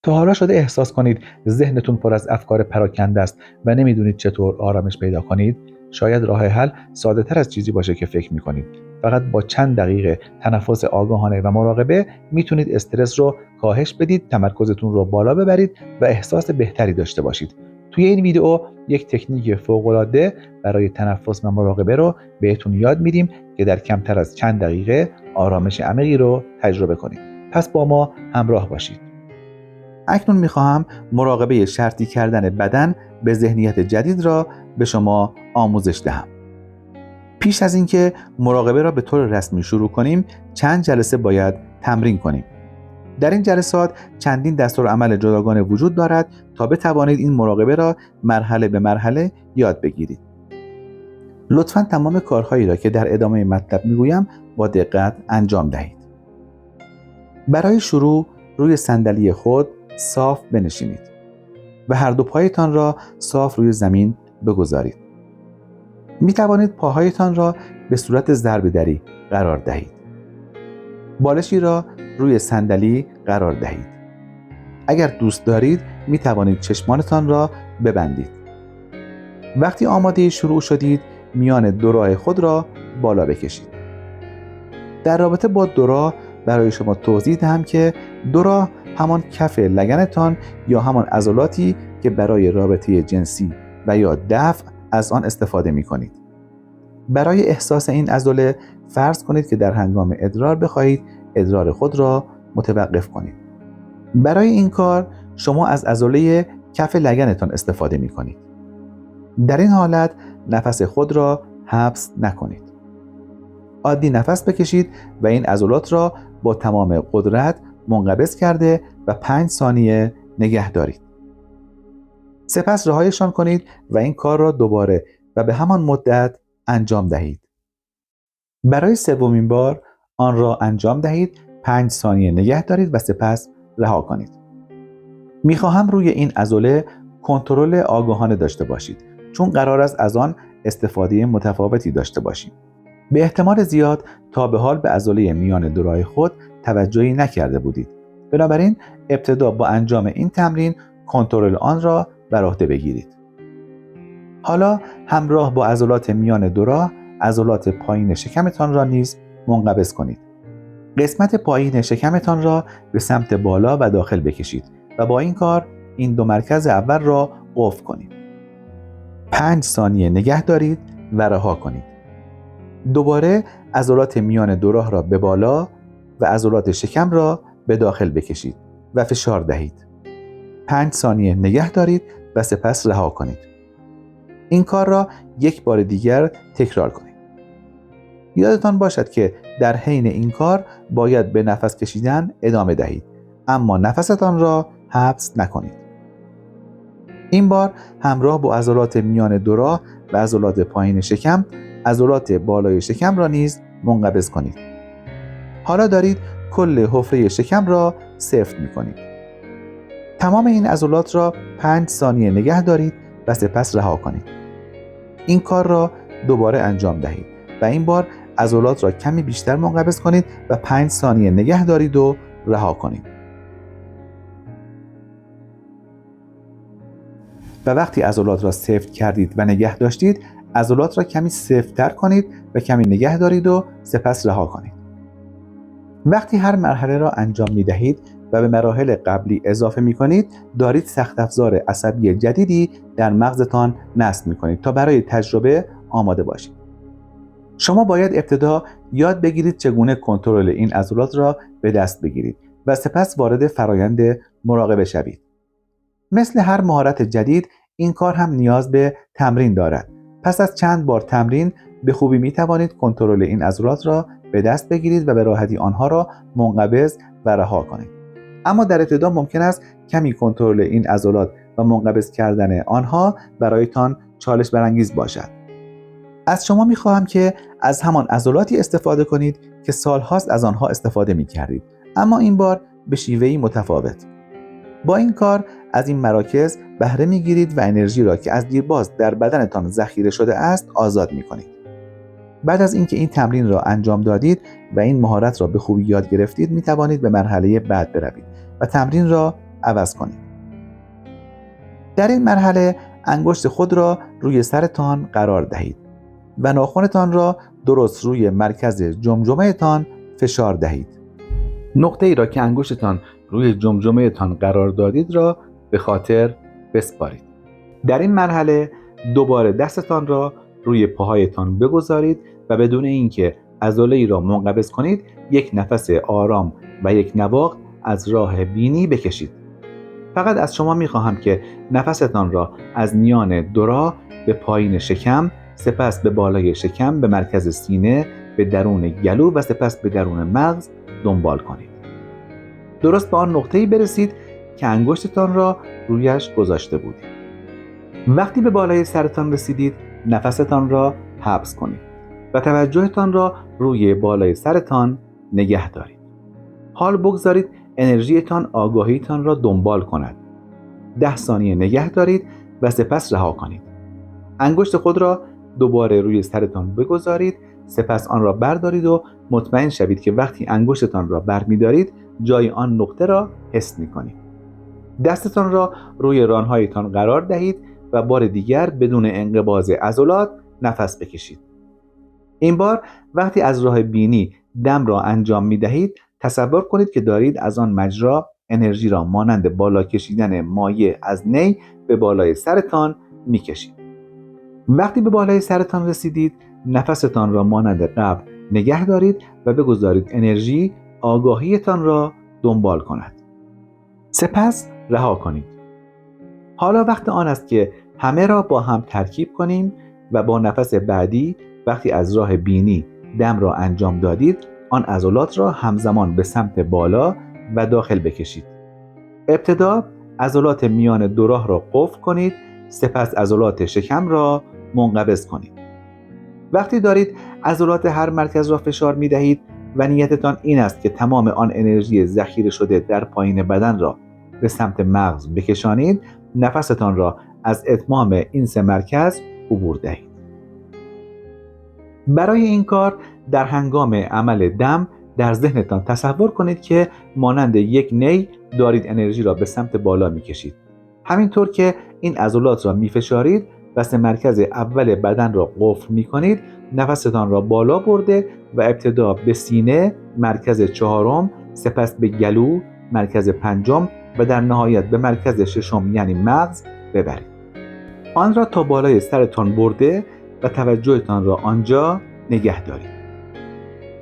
تا حالا شده احساس کنید ذهنتون پر از افکار پراکنده است و نمیدونید چطور آرامش پیدا کنید؟ شاید راه حل ساده تر از چیزی باشه که فکر میکنید. فقط با چند دقیقه تنفس آگاهانه و مراقبه میتونید استرس رو کاهش بدید، تمرکزتون رو بالا ببرید و احساس بهتری داشته باشید. توی این ویدیو یک تکنیک فوق‌العاده برای تنفس و مراقبه رو بهتون یاد میدیم که در کمتر از چند دقیقه آرامش عمیقی رو تجربه کنید. پس با ما همراه باشید. اکنون میخواهم مراقبه شرطی کردن بدن به ذهنیت جدید را به شما آموزش دهم. پیش از اینکه مراقبه را به طور رسمی شروع کنیم، چند جلسه باید تمرین کنیم. در این جلسات چندین دستورالعمل جداگانه وجود دارد تا بتوانید این مراقبه را مرحله به مرحله یاد بگیرید. لطفاً تمام کارهایی را که در ادامه مطلب میگویم با دقت انجام دهید. برای شروع روی صندلی خود صاف بنشینید و هر دو پایتان را صاف روی زمین بگذارید. می توانید پاهایتان را به صورت ضربه‌دری قرار دهید. بالشی را روی صندلی قرار دهید. اگر دوست دارید می توانید چشمانتان را ببندید. وقتی آماده شروع شدید، میان دو راه خود را بالا بکشید. در رابطه با دو راه برای شما توضیح دهم که دو راه همان کف لگنتان یا همان عضلاتی که برای رابطه جنسی و یا دفع از آن استفاده می کنید. برای احساس این عضله فرض کنید که در هنگام ادرار بخواهید ادرار خود را متوقف کنید. برای این کار شما از عضله کف لگنتان استفاده می کنید. در این حالت نفس خود را حبس نکنید. عادی نفس بکشید و این عضلات را با تمام قدرت منقبض کرده و 5 ثانیه نگه دارید. سپس رهایشان کنید و این کار را دوباره و به همان مدت انجام دهید. برای سومین بار آن را انجام دهید، 5 ثانیه نگه دارید و سپس رها کنید. میخواهم روی این عضله کنترل آگاهانه داشته باشید، چون قرار است از آن استفاده متفاوتی داشته باشیم. به احتمال زیاد تا به حال به عضله میان دو راه خود توجهی نکرده بودید. بنابراین ابتدا با انجام این تمرین کنترل آن را بر عهده بگیرید. حالا همراه با عضلات میان دو راه، عضلات پایین شکمتان را نیز منقبض کنید. قسمت پایین شکمتان را به سمت بالا و داخل بکشید و با این کار این دو مرکز اول را قفل کنید. 5 ثانیه نگه دارید و رها کنید. دوباره عضلات میان دو راه را به بالا و عضلات شکم را به داخل بکشید و فشار دهید. 5 ثانیه نگه دارید و سپس رها کنید. این کار را یک بار دیگر تکرار کنید. یادتان باشد که در حین این کار باید به نفس کشیدن ادامه دهید، اما نفستان را حبس نکنید. این بار همراه با عضلات میان دو راه و عضلات پایین شکم، عضلات بالای شکم را نیز منقبض کنید. حالا دارید کل حفره شکم را سفت می‌کنید. تمام این عضلات را 5 ثانیه نگه دارید و سپس رها کنید. این کار را دوباره انجام دهید و این بار عضلات را کمی بیشتر منقبض کنید و 5 ثانیه نگه دارید و رها کنید. و وقتی عضلات را سفت کردید و نگه داشتید، عضلات را کمی سفت‌تر کنید و کمی نگه دارید و سپس رها کنید. وقتی هر مرحله را انجام می دهید و به مراحل قبلی اضافه می کنید، دارید سخت افزار عصبی جدیدی در مغزتان نصب می کنید تا برای تجربه آماده باشید. شما باید ابتدا یاد بگیرید چگونه کنترل این عضلات را به دست بگیرید و سپس وارد فرایند مراقبه شوید. مثل هر مهارت جدید، این کار هم نیاز به تمرین دارد. پس از چند بار تمرین به خوبی می توانید کنترل این عضلات را به دست بگیرید و به راحتی آنها را منقبض و رها کنید. اما در ابتدا ممکن است کمی کنترل این عضلات و منقبض کردن آنها برایتان چالش برانگیز باشد. از شما می خواهم که از همان عضلاتی استفاده کنید که سالهاست از آنها استفاده می کردید، اما این بار به شیوهی متفاوت. با این کار از این مراکز بهره می‌گیرید و انرژی را که از دیرباز در بدنتان ذخیره شده است آزاد می‌کنید. بعد از اینکه این تمرین را انجام دادید و این مهارت را به خوبی یاد گرفتید، می‌توانید به مرحله بعد بروید و تمرین را عوض کنید. در این مرحله انگشت خود را روی سرتان قرار دهید و ناخنتان را درست روی مرکز جمجمه تان فشار دهید. نقطه ای را که انگشتتان روی جمجمه تان قرار دادید را به خاطر بسپارید. در این مرحله دوباره دستتان را روی پاهایتان بگذارید و بدون اینکه عضله‌ای را منقبض کنید یک نفس آرام و یک نواخت از راه بینی بکشید. فقط از شما می‌خواهم که نفستان را از میان دو راه به پایین شکم، سپس به بالای شکم، به مرکز سینه، به درون گلو و سپس به درون مغز دنبال کنید. درست به آن نقطه‌ای برسید که انگشتتان را رویش گذاشته بودید. وقتی به بالای سرتان رسیدید، نفستان را حبس کنید و توجهتان را روی بالای سرتان نگه دارید. حال بگذارید انرژیتان آگاهیتان را دنبال کند. 10 ثانیه نگه دارید و سپس رها کنید. انگشت خود را دوباره روی سرتان بگذارید، سپس آن را بردارید و مطمئن شوید که وقتی انگشتتان را برمی‌دارید جای آن نقطه را حس می‌کنید. دستتان را روی ران‌هایتان قرار دهید و بار دیگر بدون انقباض عضلات نفس بکشید. این بار وقتی از راه بینی دم را انجام می‌دهید، تصور کنید که دارید از آن مجرا انرژی را مانند بالا کشیدن مایع از نی به بالای سرتان می‌کشید. وقتی به بالای سرتان رسیدید، نفستان را مانند قبل نگه دارید و بگذارید انرژی آگاهیتان را دنبال کند. سپس رها کنید. حالا وقت آن است که همه را با هم ترکیب کنیم و با نفس بعدی وقتی از راه بینی دم را انجام دادید، آن عضلات را همزمان به سمت بالا و داخل بکشید. ابتدا عضلات میان دو راه را قفل کنید، سپس عضلات شکم را منقبض کنید. وقتی دارید عضلات هر مرکز را فشار می دهید و نیتتان این است که تمام آن انرژی ذخیره شده در پایین بدن را به سمت مغز بکشانید، نفستان را از اتمام این 3 مرکز عبور دهید. برای این کار در هنگام عمل دم در ذهنتان تصور کنید که مانند یک نی دارید انرژی را به سمت بالا می کشید. همینطور که این عضلات را می فشارید و 3 مرکز اول بدن را قفل می کنید، نفستان را بالا برده و ابتدا به سینه مرکز 4م، سپس به گلو مرکز 5م و در نهایت به مرکز 6م یعنی مغز ببرید. آن را تا بالای سرتان برده و توجهتان را آنجا نگه دارید.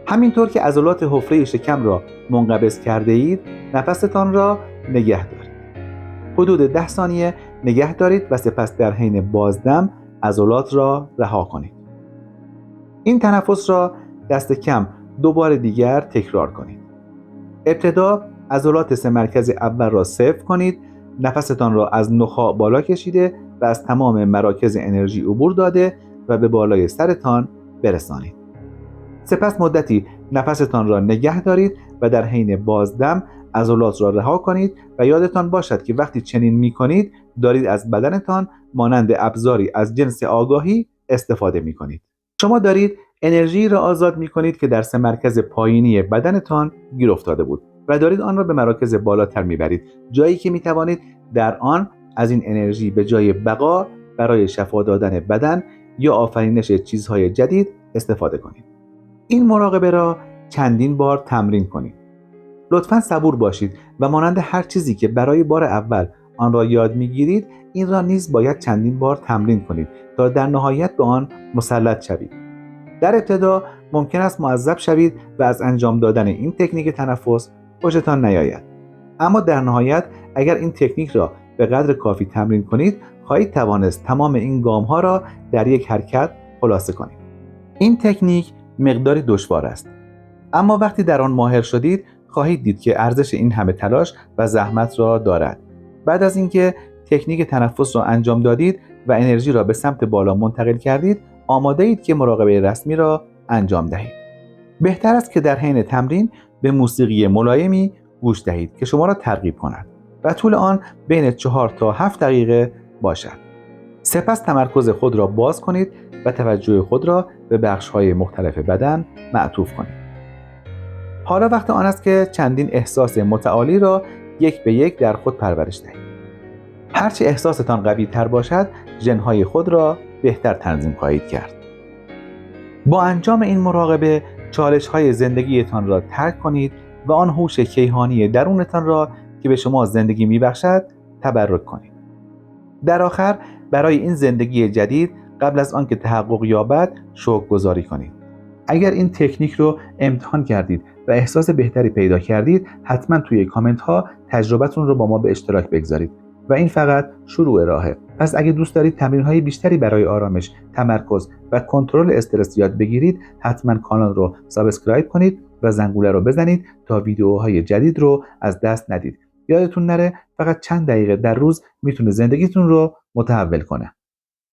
همینطور که عضلات حفره شکم را منقبض کرده اید، نفستان را نگه دارید. حدود 10 ثانیه نگه دارید و سپس در حین بازدم عضلات را رها کنید. این تنفس را دست کم 2 بار دیگر تکرار کنید. ابتدا عضلات 3 مرکز اول را صفر کنید، نفستان را از نخاع بالا کشیده و از تمام مراکز انرژی عبور داده و به بالای سرتان برسانید. سپس مدتی نفستان را نگه دارید و در حین بازدم عضلات را رها کنید و یادتان باشد که وقتی چنین می کنید دارید از بدنتان مانند ابزاری از جنس آگاهی استفاده می کنید. شما دارید انرژی را آزاد می کنید که در 3 مرکز پایینی بدنتان گیر افتاده بود و دارید آن را به مراکز بالاتر می برید، جایی که می توانید در آن از این انرژی به جای بقا برای شفا دادن بدن یا آفرینش چیزهای جدید استفاده کنید. این مراقبه را چندین بار تمرین کنید. لطفاً صبور باشید و مانند هر چیزی که برای بار اول آن را یاد می‌گیرید، این را نیز باید چندین بار تمرین کنید تا در نهایت به آن مسلط شوید. در ابتدا ممکن است معذب شوید و از انجام دادن این تکنیک تنفس خوشتان نیاید. اما در نهایت اگر این تکنیک را به قدر کافی تمرین کنید، خواهید توانست تمام این گام‌ها را در یک حرکت خلاصه کنید. این تکنیک مقداری دشوار است، اما وقتی در آن ماهر شدید خواهید دید که ارزش این همه تلاش و زحمت را دارد. بعد از اینکه تکنیک تنفس را انجام دادید و انرژی را به سمت بالا منتقل کردید، آماده اید که مراقبه رسمی را انجام دهید. بهتر است که در حین تمرین به موسیقی ملایمی گوش دهید که شما را ترغیب کند و طول آن بین 4 تا 7 دقیقه باشد. سپس تمرکز خود را باز کنید و توجه خود را به بخش‌های مختلف بدن معطوف کنید. حالا وقت آن است که چندین احساس متعالی را یک به یک در خود پرورش دهید. هرچه احساستان قوی تر باشد، ژن‌های خود را بهتر تنظیم خواهید کرد. با انجام این مراقبه، چالش‌های زندگیتان را ترک کنید و آن هوش کیهانی درونتان را که به شما زندگی می‌بخشد تبرک کنید. در آخر، برای این زندگی جدید قبل از آنکه تحقق یابد شکرگزاری کنید. اگر این تکنیک رو امتحان کردید و احساس بهتری پیدا کردید، حتما توی کامنت ها تجربتون رو با ما به اشتراک بگذارید و این فقط شروع راهه. پس اگه دوست دارید تمرین‌های بیشتری برای آرامش، تمرکز و کنترل استرس یاد بگیرید، حتما کانال رو سابسکرایب کنید و زنگوله رو بزنید تا ویدیوهای جدید رو از دست ندید. یادتون نره فقط چند دقیقه در روز میتونه زندگیتون رو متحول کنه.